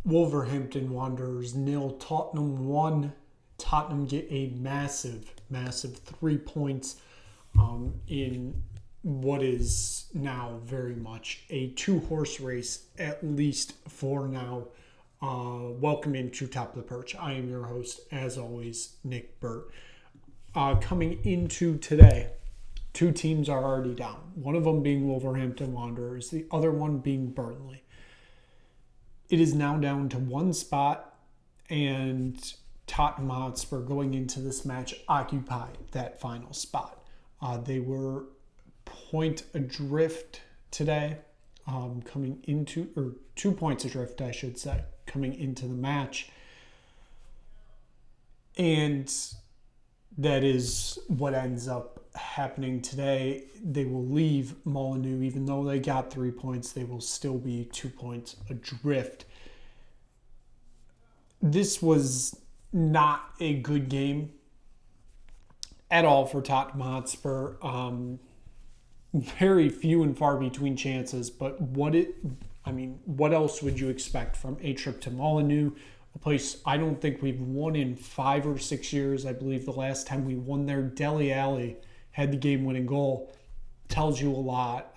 Wolverhampton Wanderers 0, Tottenham 1. Tottenham get a massive 3 points in what is now very much a 2-horse race, at least for now. Welcome into Top of the Perch. I am your host, as always, Nick Burt. Coming into today, 2 teams are already down. One of them being Wolverhampton Wanderers, the other one being Burnley. It is now down to 1 spot, and Tottenham Hotspur going into this match occupy that final spot. They were point adrift today, coming into, or 2 points adrift, I should say, coming into the match. And that is what ends up happening today. They will leave Molineux, even though they got 3 points, they will still be 2 points adrift. This was not a good game at all for Tottenham Hotspur. Very few and far between chances, but what else would you expect from a trip to Molineux, a place I don't think we've won in 5 or 6 years. I believe the last time we won there, Dele Alli had the game-winning goal. Tells you a lot.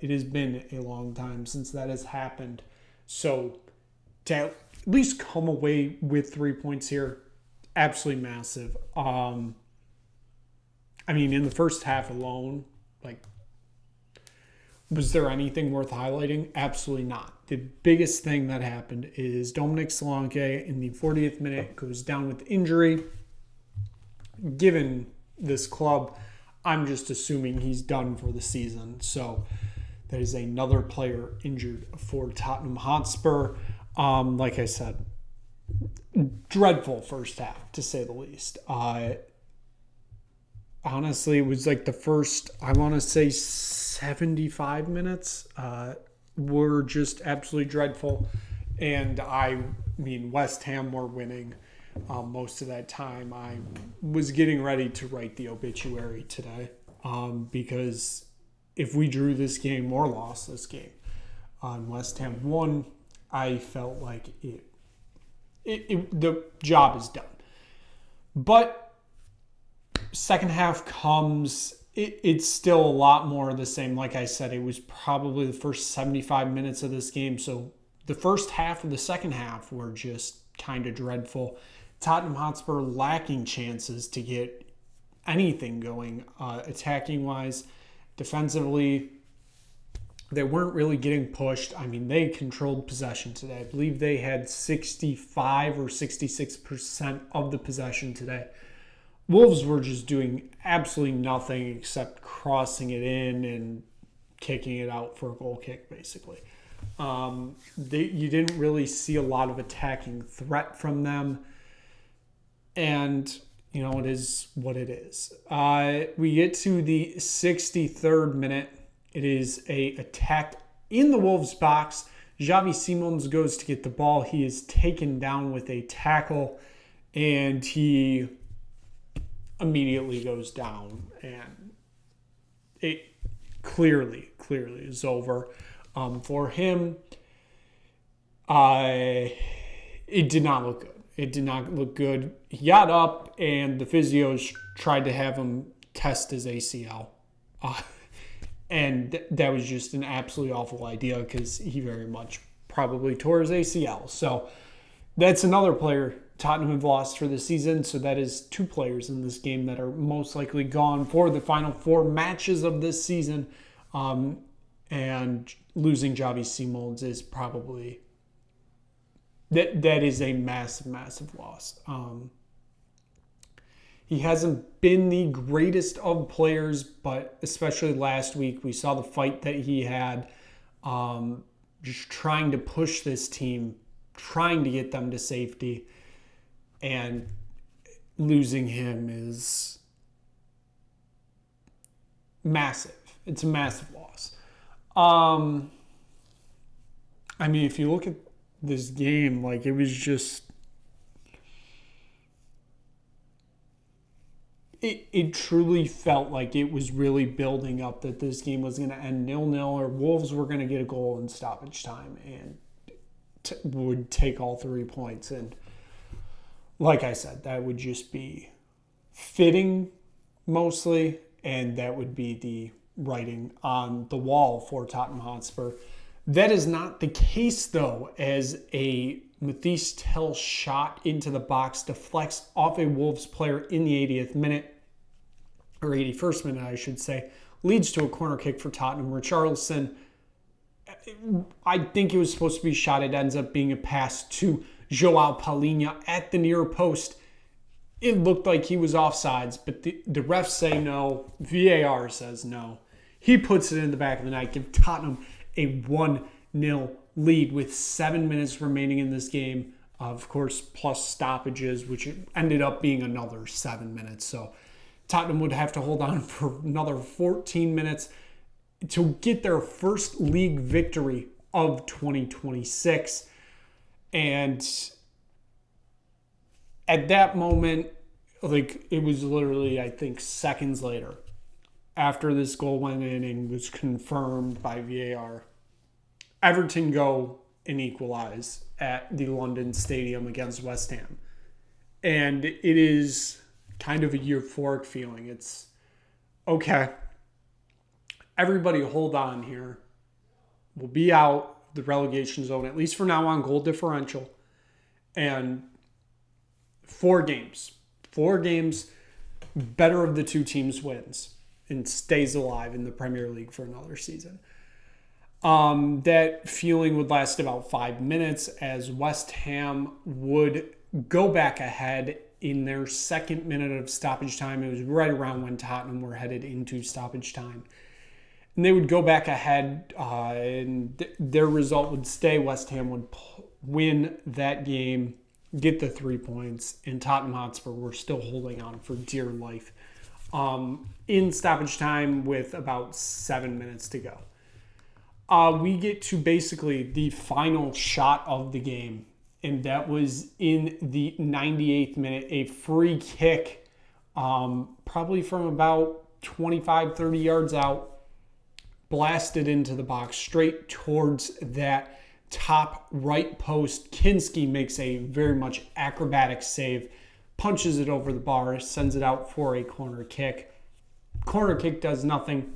It has been a long time since that has happened. So to at least come away with 3 points here, absolutely massive. In the first half alone, was there anything worth highlighting? Absolutely not. The biggest thing that happened is Dominic Solanke in the 40th minute goes down with injury. Given this club, I'm just assuming he's done for the season. So that is another player injured for Tottenham Hotspur. Like I said, dreadful first half, to say the least. Honestly, it was like the first, 75 minutes were just absolutely dreadful. And West Ham were winning most of that time. I was getting ready to write the obituary today because if we drew this game or lost this game and West Ham won, I felt like the job is done. But second half comes, it's still a lot more of the same. Like I said, it was probably the first 75 minutes of this game. So the first half of the second half were just kind of dreadful. Tottenham Hotspur lacking chances to get anything going attacking-wise. Defensively, they weren't really getting pushed. They controlled possession today. I believe they had 65 or 66% of the possession today. Wolves were just doing absolutely nothing except crossing it in and kicking it out for a goal kick, basically. You didn't really see a lot of attacking threat from them. And, it is what it is. We get to the 63rd minute. It is a attack in the Wolves box. Xavi Simons goes to get the ball. He is taken down with a tackle, and he immediately goes down, and it clearly is over for him. It did not look good. It did not look good. He got up, and the physios tried to have him test his ACL. And that was just an absolutely awful idea because he very much probably tore his ACL. So that's another player Tottenham have lost for the season. So that is 2 players in this game that are most likely gone for the final 4 matches of this season. And losing Xavi Simons is probably... That is a massive loss. He hasn't been the greatest of players, but especially last week, we saw the fight that he had, just trying to push this team, trying to get them to safety, and losing him is massive. It's a massive loss. If you look at this game, it was just... It truly felt like it was really building up that this game was going to end 0-0 or Wolves were going to get a goal in stoppage time. And would take all 3 points. And like I said, that would just be fitting mostly, and that would be the writing on the wall for Tottenham Hotspur. That is not the case, though, as a Mathis Tel shot into the box deflects off a Wolves player in the 80th minute, or 81st minute, I should say, leads to a corner kick for Tottenham. Richarlison, I think it was supposed to be shot. It ends up being a pass to Joao Palhinha at the near post. It looked like he was offsides, but the refs say no. VAR says no. He puts it in the back of the net, give Tottenham a 1-0 lead with 7 minutes remaining in this game. Of course, plus stoppages, which ended up being another 7 minutes. So Tottenham would have to hold on for another 14 minutes to get their first league victory of 2026. And at that moment, like, it was literally, I think, seconds later, after this goal went in and was confirmed by VAR, Everton go and equalize at the London Stadium against West Ham. And it is kind of a euphoric feeling. It's, okay, everybody hold on here. We'll be out the relegation zone, at least for now, on goal differential. And 4 games, better of the 2 teams wins and stays alive in the Premier League for another season. That feeling would last about 5 minutes as West Ham would go back ahead in their second minute of stoppage time. It was right around when Tottenham were headed into stoppage time. And they would go back ahead, and their result would stay. West Ham would win that game, get the 3 points, and Tottenham Hotspur were still holding on for dear life in stoppage time with about 7 minutes to go. We get to basically the final shot of the game, and that was in the 98th minute, a free kick, probably from about 25, 30 yards out, blasted into the box straight towards that top right post. Kinski makes a very much acrobatic save, punches it over the bar, sends it out for a corner kick. Corner kick does nothing.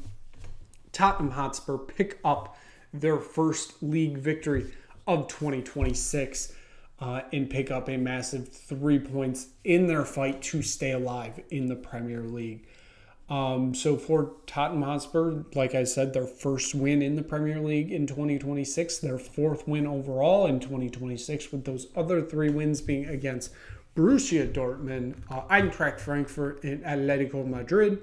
Tottenham Hotspur pick up their first league victory of 2026 and pick up a massive 3 points in their fight to stay alive in the Premier League. So for Tottenham Hotspur, like I said, their first win in the Premier League in 2026, their 4th win overall in 2026, with those other 3 wins being against Borussia Dortmund, Eintracht Frankfurt, and Atletico Madrid.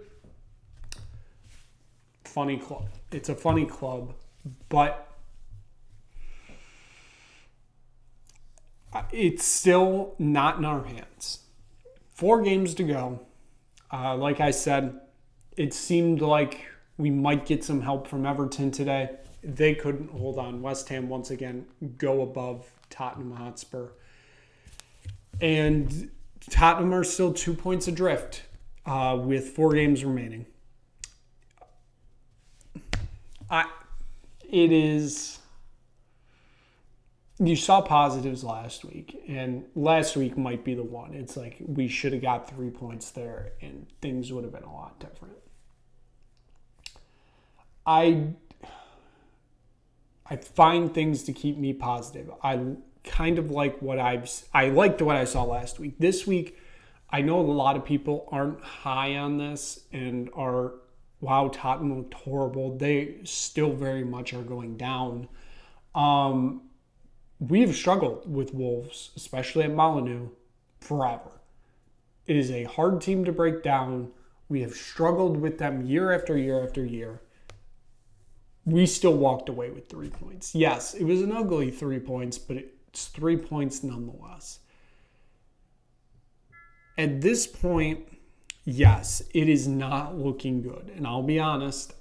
Funny club. It's a funny club, but it's still not in our hands. 4 games to go. Like I said, it seemed like we might get some help from Everton today. They couldn't hold on. West Ham, once again, go above Tottenham Hotspur. And Tottenham are still 2 points adrift with 4 games remaining. It is... You saw positives last week, and last week might be the one. It's like we should have got 3 points there, and things would have been a lot different. I find things to keep me positive. I kind of like I liked what I saw last week. This week, I know a lot of people aren't high on this and are, wow, Tottenham looked horrible. They still very much are going down. We have struggled with Wolves, especially at Molineux, forever. It is a hard team to break down. We have struggled with them year after year after year. We still walked away with 3 points. Yes, it was an ugly 3 points, but it's 3 points nonetheless. At this point, yes, it is not looking good. And I'll be honest,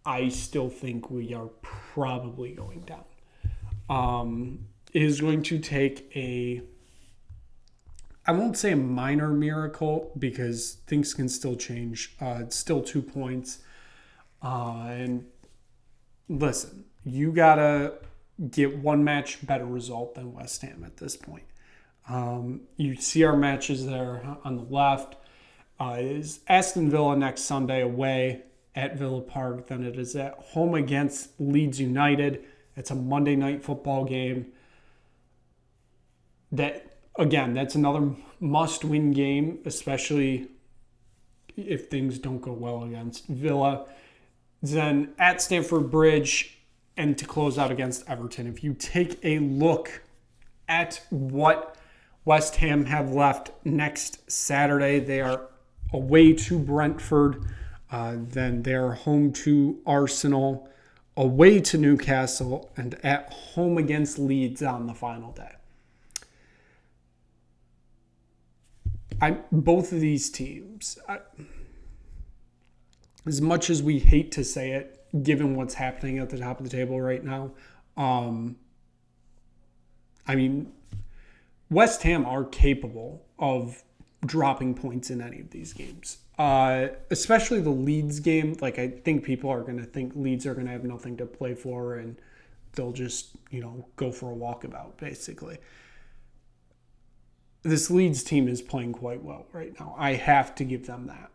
I still think we are probably going down. It is going to take I won't say a minor miracle because things can still change. It's still 2 points. And listen, you gotta get one match better result than West Ham at this point. You see our matches there on the left. Is Aston Villa next Sunday away at Villa Park. Then it is at home against Leeds United. It's a Monday night football game. That's another must-win game, especially if things don't go well against Villa. Then at Stamford Bridge, and to close out against Everton. If you take a look at what West Ham have left next Saturday, they are away to Brentford. Then they're home to Arsenal, away to Newcastle, and at home against Leeds on the final day. Both of these teams, as much as we hate to say it, given what's happening at the top of the table right now, West Ham are capable of dropping points in any of these games. Especially the Leeds game. Like, I think people are going to think Leeds are going to have nothing to play for and they'll just, go for a walkabout, basically. This Leeds team is playing quite well right now. I have to give them that.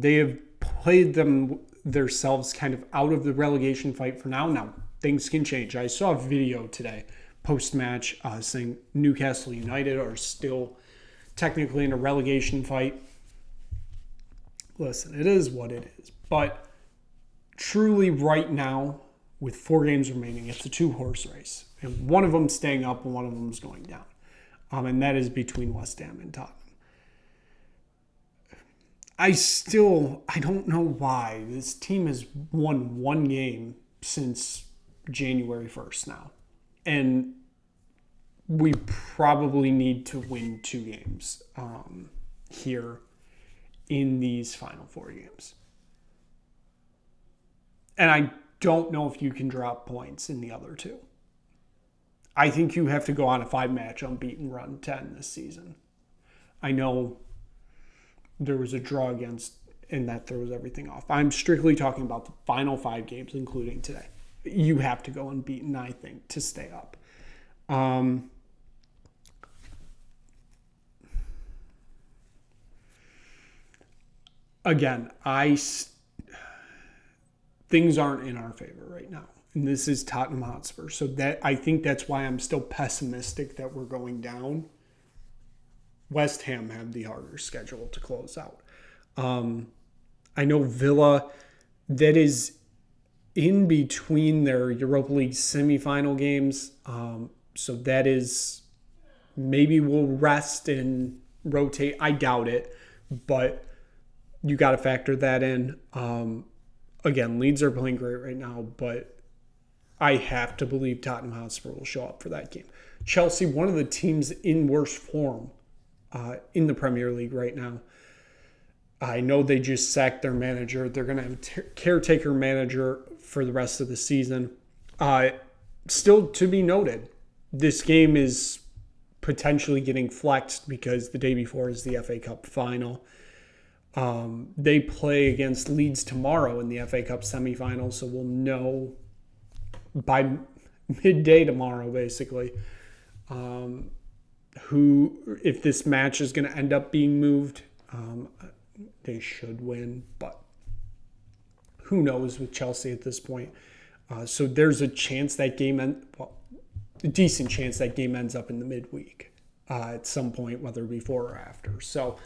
They have played themselves kind of out of the relegation fight for now. Now, things can change. I saw a video today, post-match, saying Newcastle United are still technically in a relegation fight. Listen, it is what it is. But truly right now, with 4 games remaining, it's a 2-horse race. And one of them staying up and one of them is going down. And that is between West Ham and Tottenham. I don't know why. This team has won 1 game since January 1st now. And we probably need to win 2 games here in these final 4 games. And I don't know if you can drop points in the other 2. I think you have to go on a 5-match unbeaten run 10 this season. I know there was a draw against, and that throws everything off. I'm strictly talking about the final 5 games, including today. You have to go unbeaten, I think, to stay up. Again, things aren't in our favor right now. And this is Tottenham Hotspur. So I think that's why I'm still pessimistic that we're going down. West Ham have the harder schedule to close out. I know Villa, that is in between their Europa League semifinal games. So that is, maybe we'll rest and rotate. I doubt it, but you got to factor that in. Again, Leeds are playing great right now, but I have to believe Tottenham Hotspur will show up for that game. Chelsea, one of the teams in worse form in the Premier League right now. I know they just sacked their manager. They're going to have a caretaker manager for the rest of the season. Still to be noted, this game is potentially getting flexed because the day before is the FA Cup final. They play against Leeds tomorrow in the FA Cup semifinal, so we'll know by midday tomorrow, basically, if this match is going to end up being moved. They should win, but who knows with Chelsea at this point. So there's a chance that game a decent chance that game ends up in the midweek at some point, whether before or after. So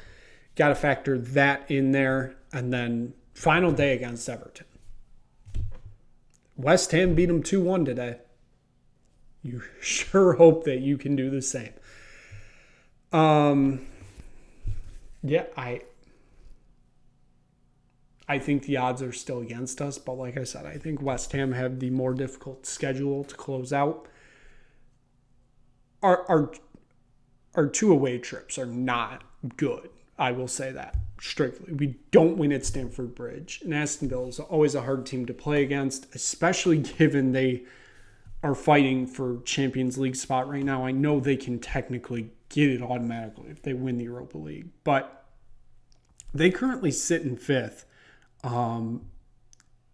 got to factor that in there. And then final day against Everton. West Ham beat them 2-1 today. You sure hope that you can do the same. I think the odds are still against us, but like I said, I think West Ham have the more difficult schedule to close out. Our 2 away trips are not good. I will say that strictly. We don't win at Stamford Bridge. And Aston Villa is always a hard team to play against, especially given they are fighting for Champions League spot right now. I know they can technically get it automatically if they win the Europa League, but they currently sit in 5th.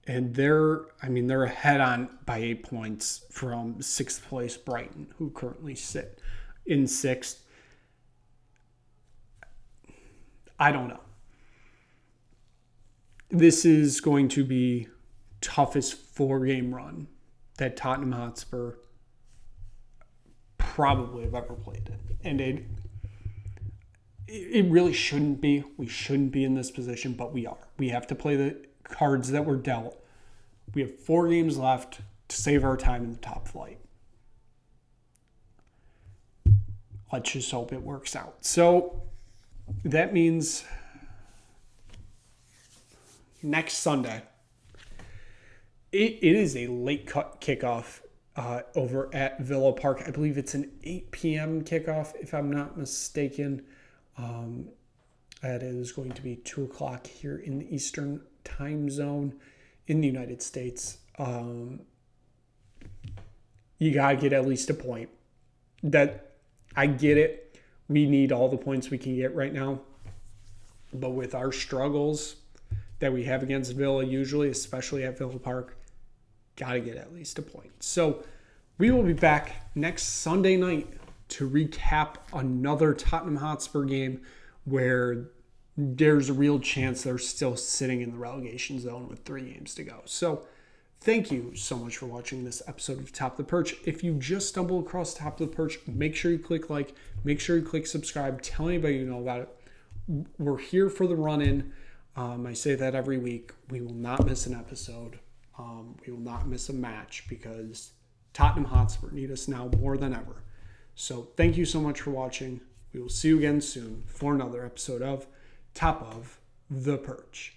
And they're ahead on by 8 points from 6th place Brighton, who currently sit in 6th. I don't know. This is going to be toughest 4-game run that Tottenham Hotspur probably have ever played in. And it really shouldn't be. We shouldn't be in this position, but we are. We have to play the cards that were dealt. We have 4 games left to save our time in the top flight. Let's just hope it works out. So that means next Sunday, it is a late kickoff over at Villa Park. I believe it's an 8 p.m. kickoff, if I'm not mistaken. That is going to be 2 o'clock here in the Eastern time zone in the United States. You got to get at least a point. That I get it. We need all the points we can get right now. But with our struggles that we have against Villa usually, especially at Villa Park, got to get at least a point. So we will be back next Sunday night to recap another Tottenham Hotspur game where there's a real chance they're still sitting in the relegation zone with 3 games to go. So thank you so much for watching this episode of Top of the Perch. If you just stumble across Top of the Perch, make sure you click like, make sure you click subscribe, tell anybody you know about it. We're here for the run-in. I say that every week. We will not miss an episode. We will not miss a match because Tottenham Hotspur need us now more than ever. So thank you so much for watching. We will see you again soon for another episode of Top of the Perch.